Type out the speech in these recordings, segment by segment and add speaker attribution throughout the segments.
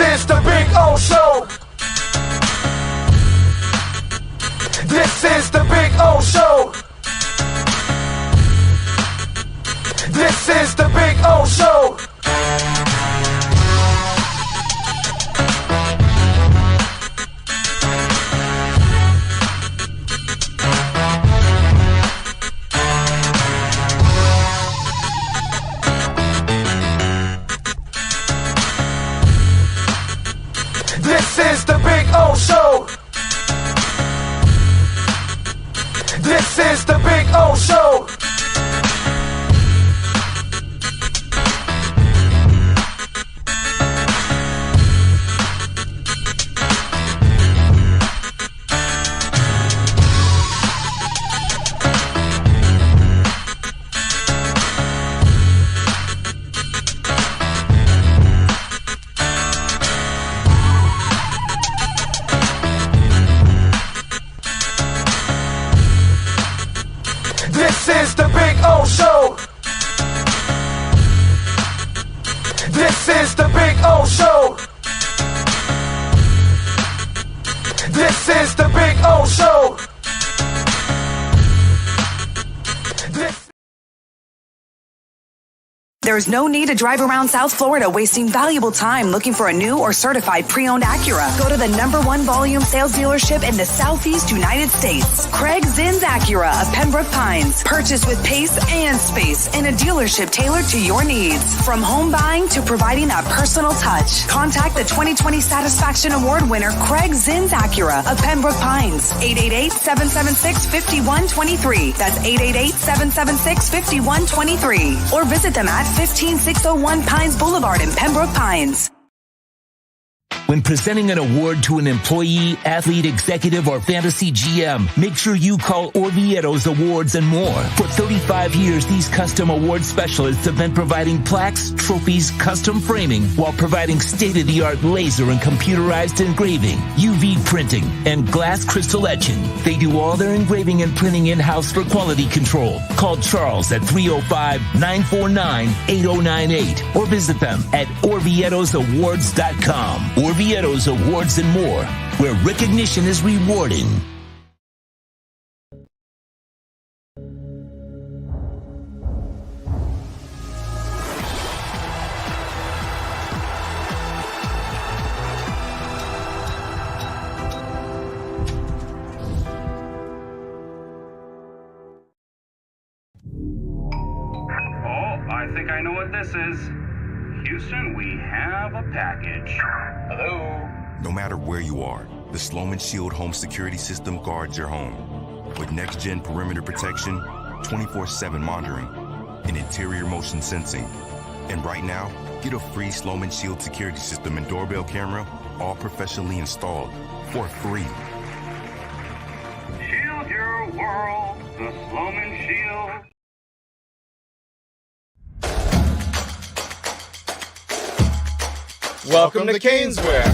Speaker 1: is the Big O Show. This is the Big O Show. This is the Big O Show. This is the Big O Show. This is the Big O Show. This is the Big O Show. This is the Big O Show. This is the Big O Show.
Speaker 2: There's no need to drive around South Florida wasting valuable time looking for a new or certified pre-owned Acura. Go to the #1 volume sales dealership in the Southeast United States. Craig Zinn's Acura of Pembroke Pines. Purchase with pace and space in a dealership tailored to your needs. From home buying to providing that personal touch. Contact the 2020 Satisfaction Award winner Craig Zinn's Acura of Pembroke Pines. 888-776-5123. That's 888-776-5123. Or visit them at 15601 Pines Boulevard in Pembroke Pines.
Speaker 3: When presenting an award to an employee, athlete, executive, or fantasy GM, make sure you call Orvieto's Awards and More. For 35 years, these custom award specialists have been providing plaques, trophies, custom framing, while providing state-of-the-art laser and computerized engraving, UV printing, and glass crystal etching. They do all their engraving and printing in-house for quality control. Call Charles at 305-949-8098 or visit them at orvietosawards.com. Orvieto's Awards and More, where recognition is rewarding.
Speaker 4: I think I know what this is. Houston, we have a package. Hello?
Speaker 5: No matter where you are, the Sloman Shield home security system guards your home. With next-gen perimeter protection, 24/7 monitoring, and interior motion sensing. And right now, get a free Sloman Shield security system and doorbell camera, all professionally installed, for free.
Speaker 4: Shield your world, the Sloman Shield.
Speaker 6: Welcome to Caneswear.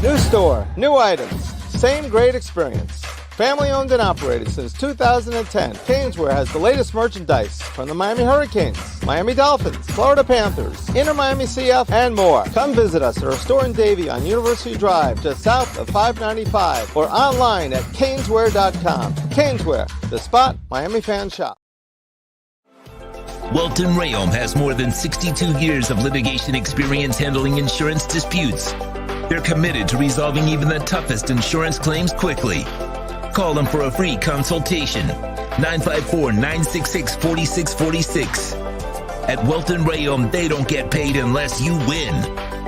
Speaker 6: New store, new items, same great experience. Family owned and operated since 2010, Caneswear has the latest merchandise from the Miami Hurricanes, Miami Dolphins, Florida Panthers, InterMiami CF, and more. Come visit us at our store in Davie on University Drive, just south of 595, or online at caneswear.com. Caneswear, the spot Miami fans shop.
Speaker 3: Welton Rayom has more than 62 years of litigation experience handling insurance disputes. They're committed to resolving even the toughest insurance claims quickly. Call them for a free consultation. 954-966-4646. At Welton Rayom, they don't get paid unless you win.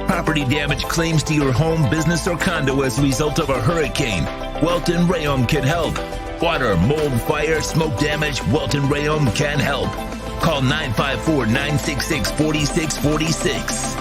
Speaker 3: Property damage claims to your home, business, or condo as a result of a hurricane. Welton Rayom can help. Water, mold, fire, smoke damage, Welton Rayom can help. Call 954-966-4646.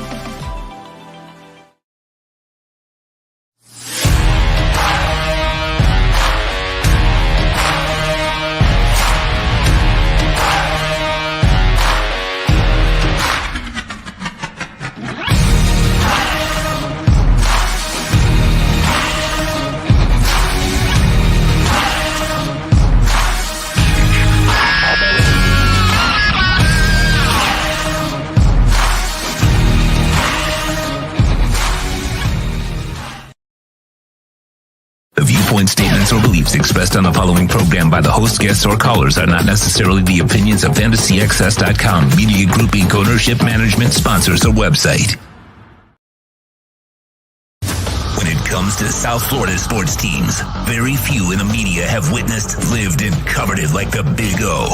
Speaker 3: expressed on the following program by the host, guests, or callers are not necessarily the opinions of FantasyXS.com, Media Group Inc., ownership, management, sponsors, or website. When it comes to South Florida sports teams, very few in the media have witnessed, lived, and covered it like the Big O.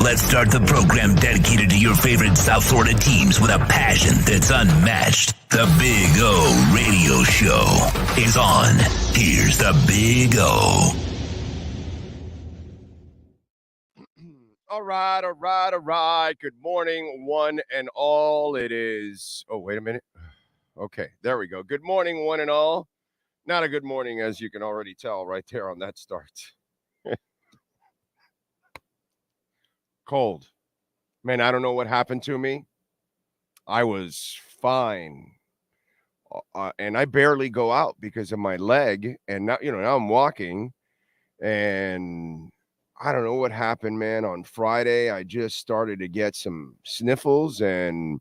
Speaker 3: Let's start the program dedicated to your favorite South Florida teams with a passion that's unmatched. The Big O Radio Show is on. Here's the Big O.
Speaker 7: All right. Good morning, one and all. It is, wait a minute. Okay, there we go. Good morning, one and all. Not a good morning, as you can already tell right there on that start. Cold. Man, I don't know what happened to me. I was fine. And I barely go out because of my leg. And now, now I'm walking. And I don't know what happened, man. On Friday, I just started to get some sniffles. And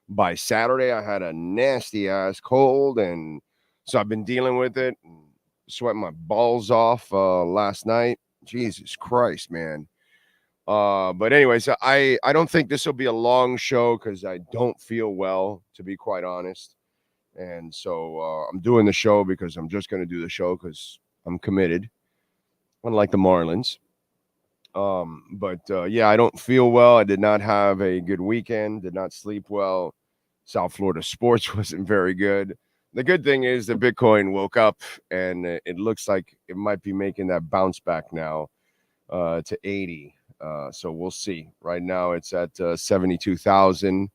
Speaker 7: by Saturday, I had a nasty ass cold. And so I've been dealing with it. Sweating my balls off last night. Jesus Christ, man. But anyways, I don't think this will be a long show because I don't feel well, to be quite honest. And so I'm doing the show because I'm just going to do the show because I'm committed, unlike the Marlins. Yeah, I don't feel well. I did not have a good weekend, did not sleep well. South Florida sports wasn't very good. The good thing is that Bitcoin woke up and it looks like it might be making that bounce back now to 80. So we'll see. Right now it's at 72,000.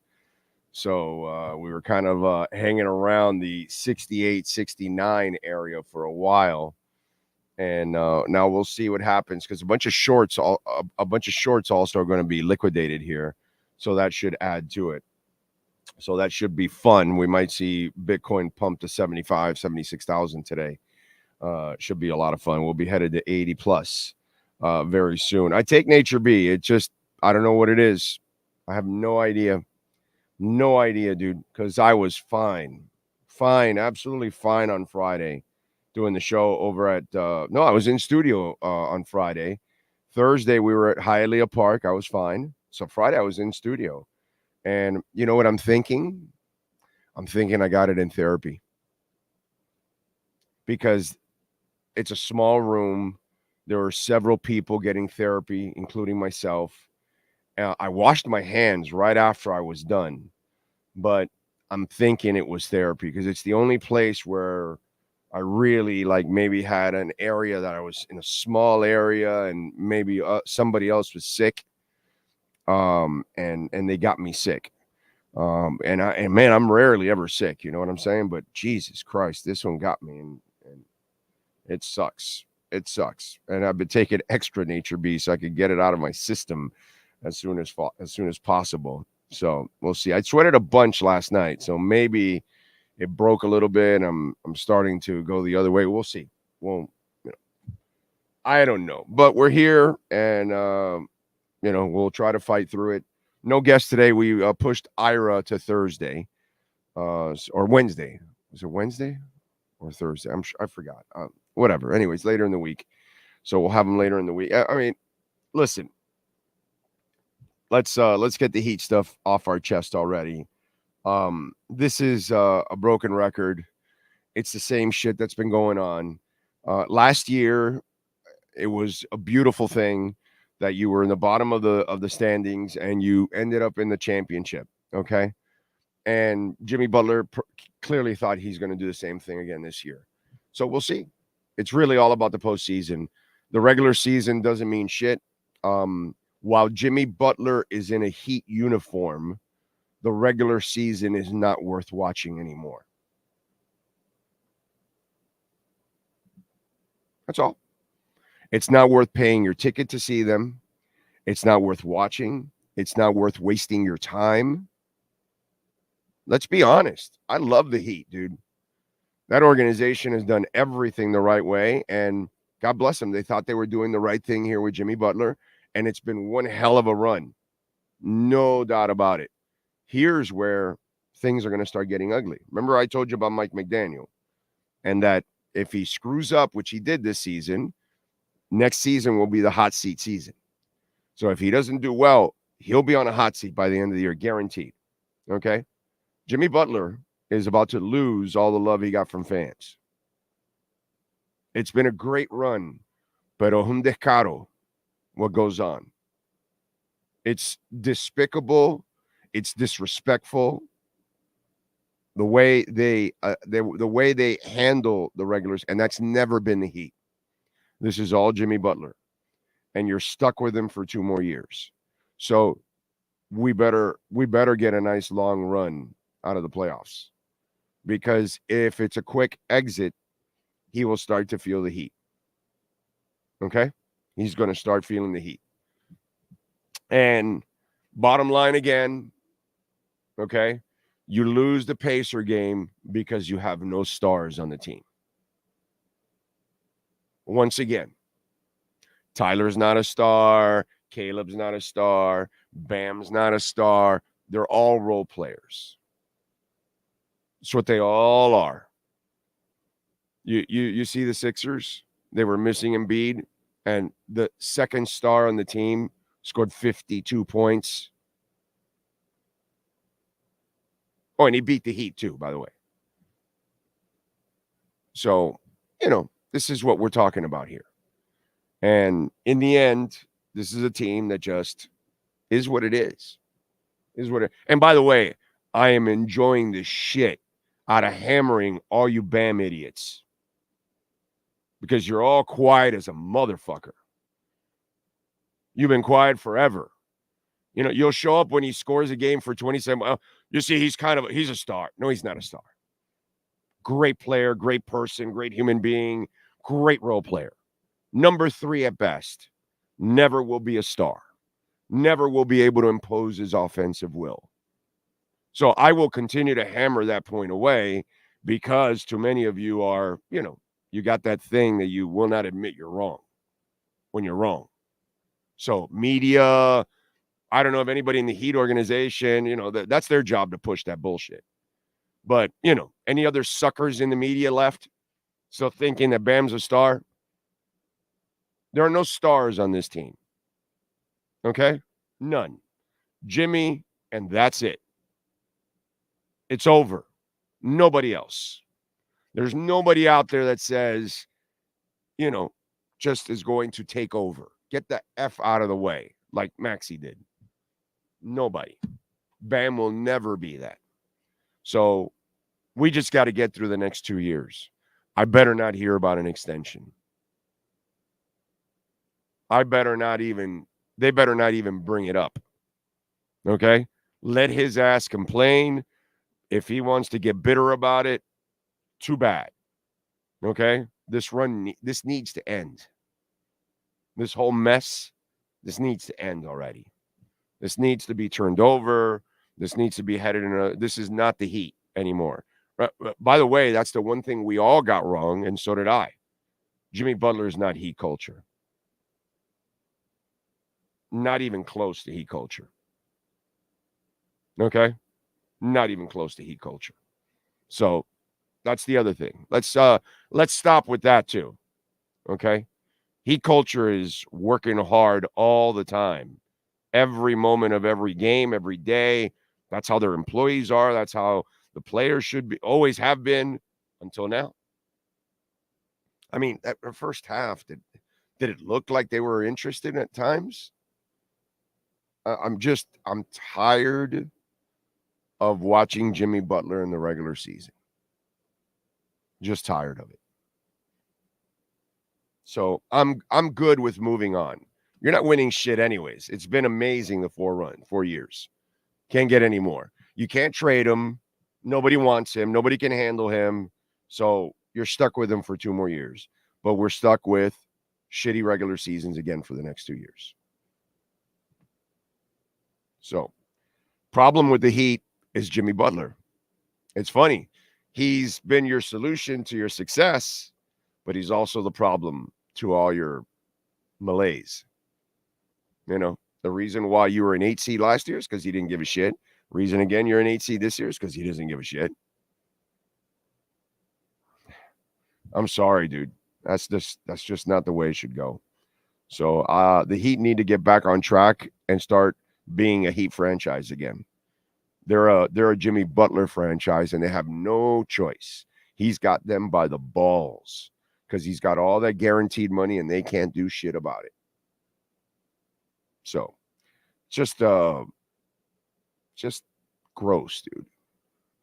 Speaker 7: So we were kind of hanging around the 68, 69 area for a while. And now we'll see what happens because a bunch of shorts also are going to be liquidated here. So that should add to it. So that should be fun. We might see Bitcoin pump to 75, 76,000 today. Should be a lot of fun. We'll be headed to 80 plus very soon. I take Nature B. It just, I don't know what it is. I have no idea. No idea, dude, because I was fine, absolutely fine on Friday doing the show over at, I was in studio on Friday. Thursday, we were at Hialeah Park. I was fine. So Friday, I was in studio. And you know what I'm thinking? I'm thinking I got it in therapy because it's a small room. There were several people getting therapy, including myself. I washed my hands right after I was done, but I'm thinking it was therapy because it's the only place where I really maybe had an area that I was in a small area and maybe somebody else was sick. And they got me sick. And man, I'm rarely ever sick, you know what I'm saying? But Jesus Christ, this one got me and it sucks. It sucks. And I've been taking extra Nature B so I could get it out of my system as soon as possible. So we'll see. I sweated a bunch last night, so maybe it broke a little bit. I'm starting to go the other way. We'll see. I don't know, but we're here and, we'll try to fight through it. No guest today. We pushed Ira to Thursday or Wednesday. Was it Wednesday or Thursday? I forgot. Whatever. Anyways, later in the week. So we'll have him later in the week. I mean, listen, let's get the heat stuff off our chest already. This is a broken record. It's the same shit that's been going on. Last year, it was a beautiful thing that you were in the bottom of the standings and you ended up in the championship. Okay. And Jimmy Butler clearly thought he's going to do the same thing again this year. So we'll see. It's really all about the postseason. The regular season doesn't mean shit. While Jimmy Butler is in a Heat uniform, the regular season is not worth watching anymore. That's all. It's not worth paying your ticket to see them. It's not worth watching. It's not worth wasting your time. Let's be honest. I love the Heat, dude. That organization has done everything the right way, and God bless them. They thought they were doing the right thing here with Jimmy Butler, and it's been one hell of a run. No doubt about it. Here's where things are going to start getting ugly. Remember I told you about Mike McDaniel, and that if he screws up, which he did this season, Next season will be the hot seat season. So if he doesn't do well, he'll be on a hot seat by the end of the year, guaranteed. Okay? Jimmy Butler is about to lose all the love he got from fans. It's been a great run, pero un descaro what goes on. It's despicable. It's disrespectful. The way they handle the regulars, and that's never been the Heat. This is all Jimmy Butler, and you're stuck with him for 2 more years. So we better get a nice long run out of the playoffs, because if it's a quick exit, he will start to feel the heat. Okay, he's going to start feeling the heat. And bottom line again, okay, you lose the Pacer game because you have no stars on the team. Once again, Tyler's not a star. Caleb's not a star. Bam's not a star. They're all role players. That's what they all are. You see the Sixers? They were missing Embiid, and the second star on the team scored 52 points. Oh, and he beat the Heat too, by the way. So, this is what we're talking about here. And in the end, this is a team that just is what it is. And by the way, I am enjoying the shit out of hammering all you Bam idiots, because you're all quiet as a motherfucker. You've been quiet forever. You'll show up when he scores a game for 27. Well, you see, he's a star. No, he's not a star. Great player, great person, great human being, great role player. Number 3 at best. Never will be a star. Never will be able to impose his offensive will. So I will continue to hammer that point away, because too many of you are, you got that thing that you will not admit you're wrong when you're wrong. So media, I don't know if anybody in the Heat organization, that's their job to push that bullshit. But, any other suckers in the media left still thinking that Bam's a star? There are no stars on this team. Okay? None. Jimmy, and that's it. It's over. Nobody else. There's nobody out there that says, just is going to take over. Get the F out of the way, like Maxey did. Nobody. Bam will never be that. So we just got to get through the next 2 years. I better not hear about an extension. They better not even bring it up. Okay? Let his ass complain. If he wants to get bitter about it, too bad. Okay? This needs to end. This whole mess, this needs to end already. This needs to be turned over. This needs to be headed in this is not the Heat anymore. By the way, that's the one thing we all got wrong, and so did I. Jimmy Butler is not Heat culture. Not even close to Heat culture. Okay? Not even close to Heat culture. So that's the other thing. Let's stop with that too. Okay? Heat culture is working hard all the time. Every moment of every game, every day. That's how their employees are. That's how the players should be, always have been until now. I mean, that first half, did it look like they were interested at times? I'm tired of watching Jimmy Butler in the regular season. Just tired of it. So I'm good with moving on. You're not winning shit anyways. It's been amazing the 4 years. Can't get any more. You can't trade him. Nobody wants him. Nobody can handle him. So you're stuck with him for 2 more years. But we're stuck with shitty regular seasons again for the next 2 years. So, problem with the Heat is Jimmy Butler. It's funny. He's been your solution to your success, but he's also the problem to all your malaise. The reason why you were an 8 seed last year is because he didn't give a shit. Reason again you're an 8 seed this year is because he doesn't give a shit. I'm sorry, dude. That's just not the way it should go. So the Heat need to get back on track and start being a Heat franchise again. They're a Jimmy Butler franchise, and they have no choice. He's got them by the balls because he's got all that guaranteed money, and they can't do shit about it. So, just gross, dude,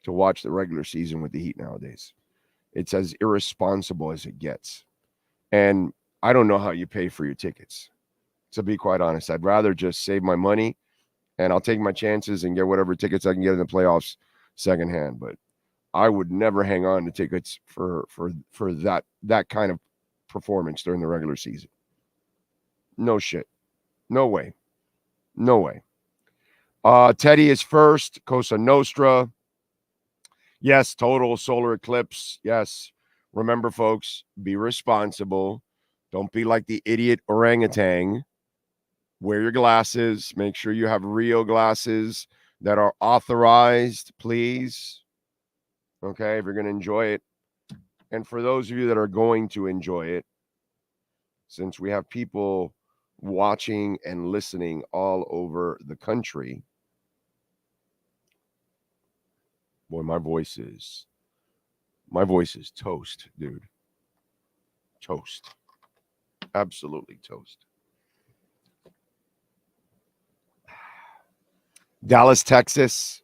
Speaker 7: to watch the regular season with the Heat nowadays. It's as irresponsible as it gets. And I don't know how you pay for your tickets. To be quite honest, I'd rather just save my money and I'll take my chances and get whatever tickets I can get in the playoffs secondhand. But I would never hang on to tickets for that kind of performance during the regular season. No shit. No way. No way. Teddy is first. Cosa Nostra. Yes, total solar eclipse. Yes. Remember, folks, be responsible. Don't be like the idiot orangutan. Wear your glasses. Make sure you have real glasses that are authorized, please. Okay, if you're going to enjoy it. And for those of you that are going to enjoy it, since we have people watching and listening all over the country, boy, my voice is toast, dude. Toast. Absolutely toast. Dallas, Texas,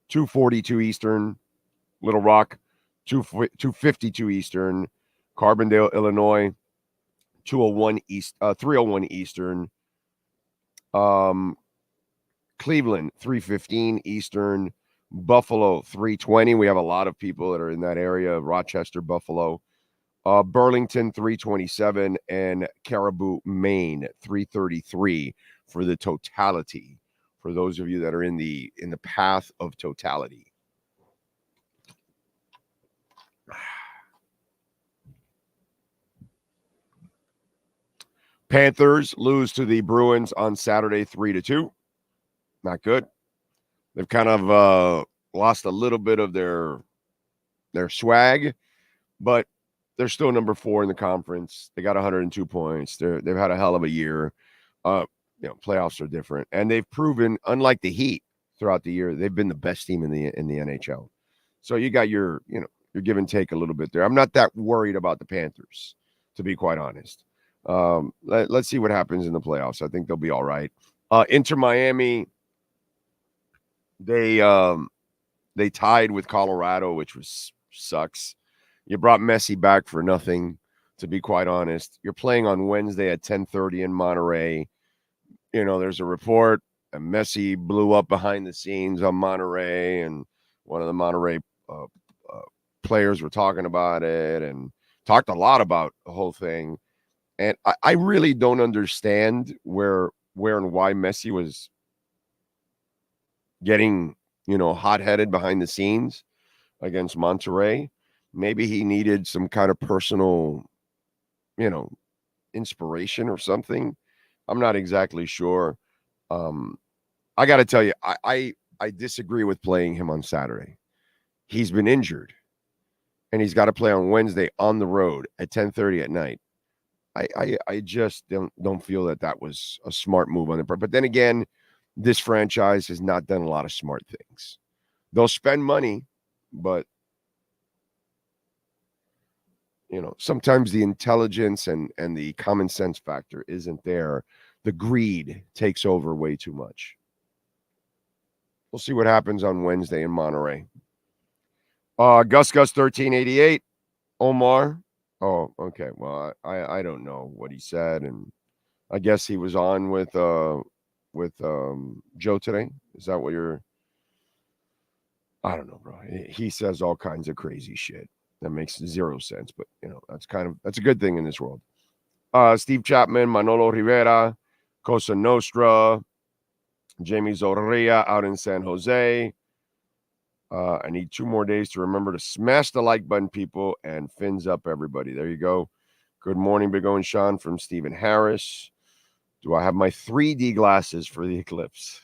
Speaker 7: 2:42 Eastern. Little Rock, 2:52 Eastern. Carbondale, Illinois, 3:01 Eastern. Cleveland, 3:15 Eastern. Buffalo, 3:20. We have a lot of people that are in that area. Rochester, Buffalo. Burlington, 3:27. And Caribou, Maine, 3:33 for the totality. For those of you that are in the path of totality. Panthers lose to the Bruins on Saturday, 3-2. Not good. They've kind of lost a little bit of their swag, but they're still number 4 in the conference. They got 102 points. They've had a hell of a year. Playoffs are different, and they've proven, unlike the Heat throughout the year, they've been the best team in the NHL. So you got your give and take a little bit there. I'm not that worried about the Panthers, to be quite honest. Let's see what happens in the playoffs. I think they'll be all right. InterMiami, they tied with Colorado, which sucks. You brought Messi back for nothing, to be quite honest. You're playing on Wednesday at 10:30 in Monterey. There's a report that Messi blew up behind the scenes on Monterey, and one of the Monterey players were talking about it and talked a lot about the whole thing. And I really don't understand where and why Messi was getting, hot-headed behind the scenes against Monterey. Maybe he needed some kind of personal, inspiration or something. I'm not exactly sure. I got to tell you, I disagree with playing him on Saturday. He's been injured, and he's got to play on Wednesday on the road at 10:30 at night. I just don't feel that was a smart move on the part. But then again, this franchise has not done a lot of smart things. They'll spend money, but sometimes the intelligence and the common sense factor isn't there. The greed takes over way too much. We'll see what happens on Wednesday in Monterey. Gus 1388. Omar. Oh, okay. Well, I don't know what he said, and I guess he was on with Joe today. Is that what you're? I don't know, bro. He says all kinds of crazy shit that makes zero sense, but that's a good thing in this world. Steve Chapman, Manolo Rivera, Cosa Nostra, Jamie Zorria out in San Jose. I need 2 more days to remember to smash the like button, people, and fins up, everybody. There you go. Good morning, Big O and Sean from Stephen Harris. Do I have my 3D glasses for the Eclipse?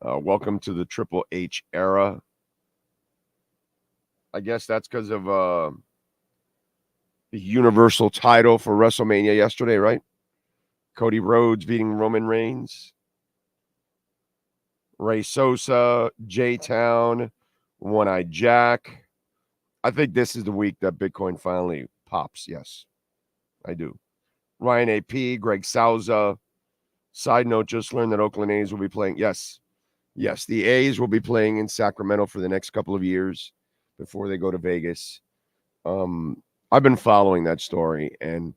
Speaker 7: Welcome to the Triple H era. I guess that's because of the universal title for WrestleMania yesterday, right? Cody Rhodes beating Roman Reigns. Ray Sosa, J-Town, One-Eyed Jack. I think this is the week that Bitcoin finally pops. Yes, I do. Ryan AP, Greg Souza. Side note, just learned that Oakland A's will be playing. Yes, the A's will be playing in Sacramento for the next couple of years before they go to Vegas. I've been following that story, and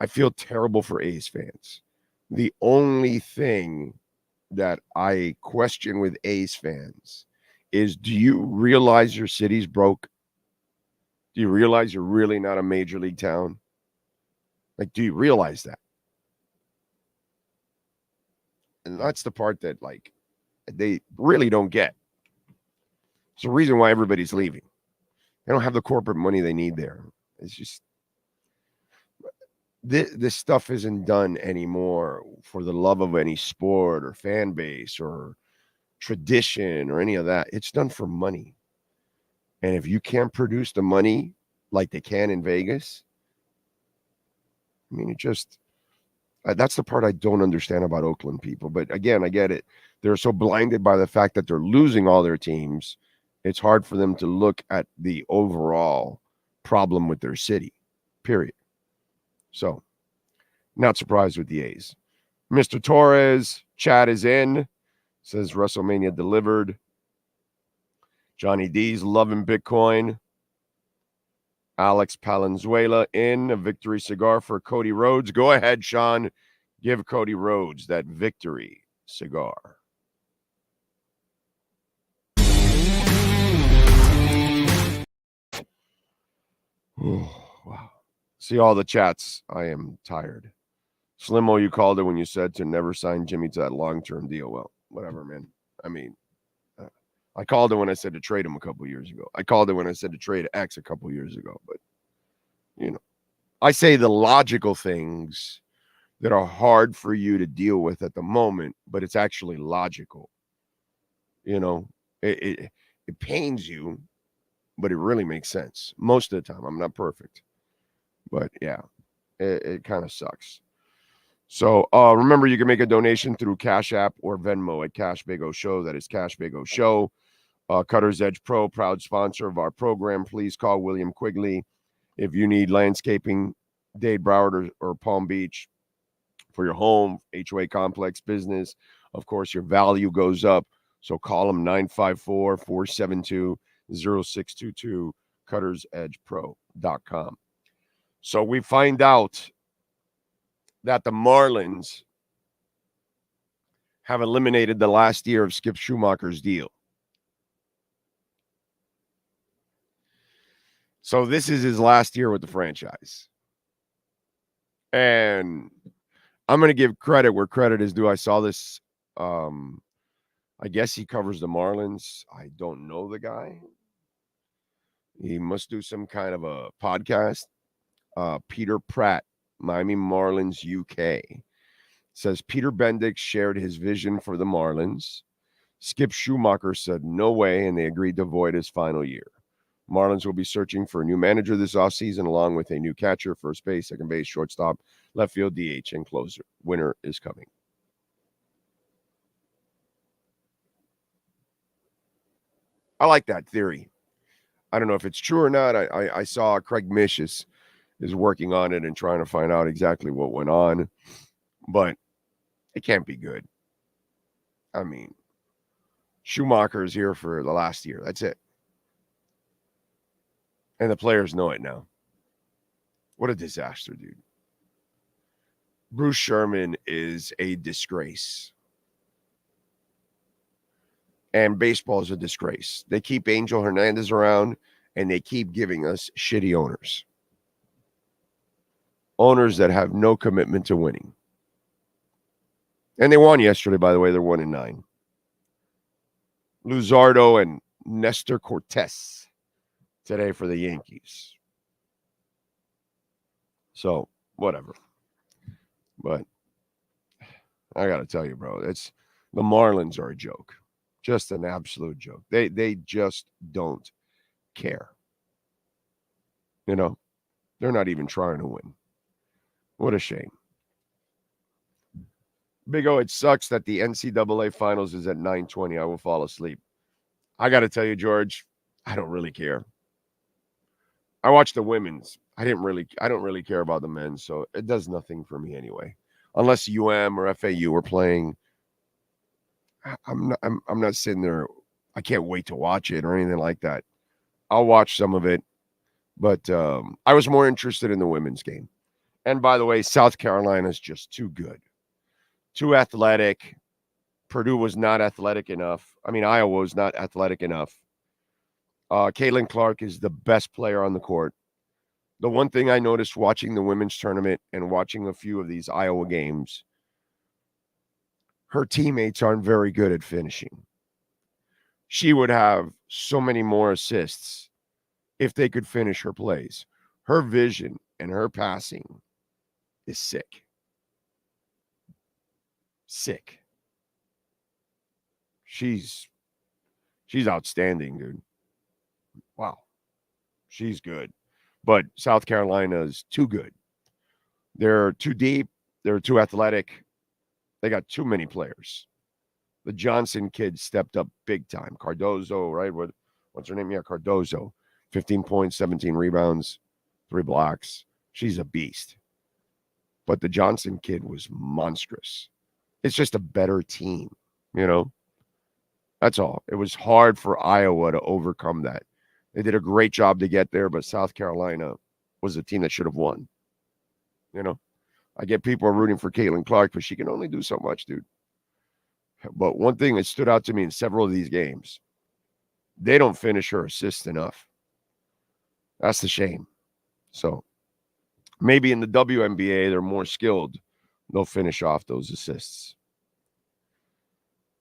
Speaker 7: I feel terrible for A's fans. The only thing that I question with A's fans is, do you realize your city's broke? Do you realize you're really not a major league town? Like, do you realize that? And that's the part that, like, they really don't get. It's the reason why everybody's leaving. They don't have the corporate money they need there. It's just, this stuff isn't done anymore for the love of any sport or fan base or tradition or any of that. It's done for money. And if you can't produce the money like they can in Vegas, I mean, it just, that's the part I don't understand about Oakland people. But again, I get it. They're so blinded by the fact that they're losing all their teams. It's hard for them to look at the overall problem with their city, period. So, not surprised with the A's. Mr. Torres, chat is in. Says WrestleMania delivered. Johnny D's loving Bitcoin. Alex Palenzuela in. A victory cigar for Cody Rhodes. Go ahead, Sean. Give Cody Rhodes that victory cigar. Oh, wow. See all the chats. I am tired. Slimo, you called it when you said to never sign Jimmy to that long-term deal. Well, whatever, man. I mean, I called it when I said to trade him a couple years ago. I called it when I said to trade X a couple years ago. But, you know, I say the logical things that are hard for you to deal with at the moment, but it's actually logical. You know, it pains you, but it really makes sense. Most of the time. I'm not perfect. But, yeah, it kind of sucks. So remember, you can make a donation through Cash App or Venmo at Cash Big O Show. That is Cash Big O Show. Cutter's Edge Pro, proud sponsor of our program. Please call William Quigley if you need landscaping, Dade, Broward, or Palm Beach for your home, HOA complex, business. Of course, your value goes up. So call them 954-472-0622, cuttersedgepro.com. So we find out that the Marlins have eliminated the last year of Skip Schumacher's deal. So this is his last year with the franchise. And I'm going to give credit where credit is due. I saw this. I guess he covers the Marlins. I don't know the guy. He must do some kind of a podcast. Peter Pratt, Miami Marlins UK, says Peter Bendix shared his vision for the Marlins. Skip Schumacher said no way, and they agreed to void his final year. Marlins will be searching for a new manager this offseason, along with a new catcher, first base, second base, shortstop, left field, DH, and closer. Winter is coming. I like that theory. I don't know if it's true or not. I saw Craig Mish is working on it and trying to find out exactly what went on, but it can't be good. I mean, Schumacher is here for the last year. That's it. And the players know it now. What a disaster, dude. Bruce Sherman is a disgrace. And baseball is a disgrace. They keep Angel Hernandez around, and they keep giving us shitty owners. Owners that have no commitment to winning. And they won yesterday, by the way. They're 1-9. Luzardo and Nestor Cortez today for the Yankees. So, whatever. But I got to tell you, bro, the Marlins are a joke. Just an absolute joke. They just don't care. You know, They're not even trying to win. What a shame. Big O, it sucks that the NCAA finals is at 9:20. I will fall asleep. I got to tell you, George, I don't really care. I watched the women's. I don't really care about the men's, so it does nothing for me anyway. Unless UM or FAU are playing, I'm not sitting there. I can't wait to watch it or anything like that. I'll watch some of it, but I was more interested in the women's game. And by the way, South Carolina's just too good, too athletic. Purdue was not athletic enough. I mean, Iowa was not athletic enough. Caitlin Clark is the best player on the court. The one thing I noticed watching the women's tournament and watching a few of these Iowa games, her teammates aren't very good at finishing. She would have so many more assists if they could finish her plays. Her vision and her passing is sick. Sick. She's outstanding, dude. Wow. She's good. But South Carolina's too good. They're too deep. They're too athletic. They got too many players. The Johnson kid stepped up big time. Cardozo, right? What's her name? Yeah, Cardozo. 15 points, 17 rebounds, 3 blocks. She's a beast. But the Johnson kid was monstrous. It's just a better team, you know? That's all. It was hard for Iowa to overcome that. They did a great job to get there, but South Carolina was a team that should have won. You know? I get people are rooting for Caitlin Clark, but she can only do so much, dude. But one thing that stood out to me in several of these games, they don't finish her assists enough. That's the shame. So maybe in the WNBA, they're more skilled. They'll finish off those assists.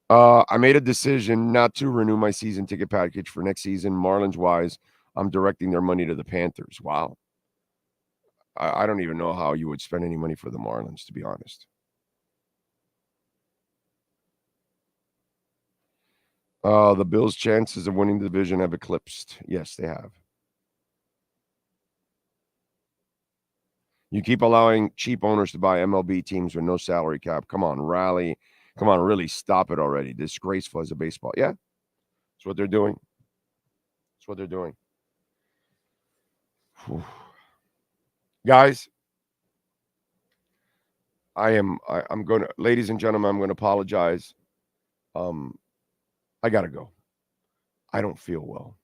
Speaker 7: I made a decision not to renew my season ticket package for next season. Marlins-wise, I'm directing their money to the Panthers. Wow. I don't even know how you would spend any money for the Marlins, to be honest. The Bills' chances of winning the division have eclipsed. Yes, they have. You keep allowing cheap owners to buy MLB teams with no salary cap. Come on, rally. Come on, really stop it already. Disgraceful as a baseball. Yeah, that's what they're doing. That's what they're doing. Whew. Guys, I'm going to, ladies and gentlemen, I'm going to apologize. I got to go. I don't feel well.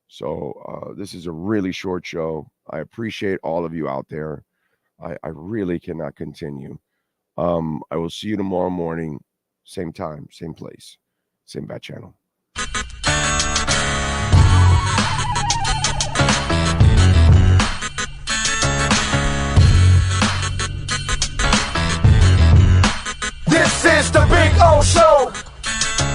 Speaker 7: So this is a really short show. I appreciate all of you out there. I really cannot continue. I will see you tomorrow morning, same time, same place, same bat channel.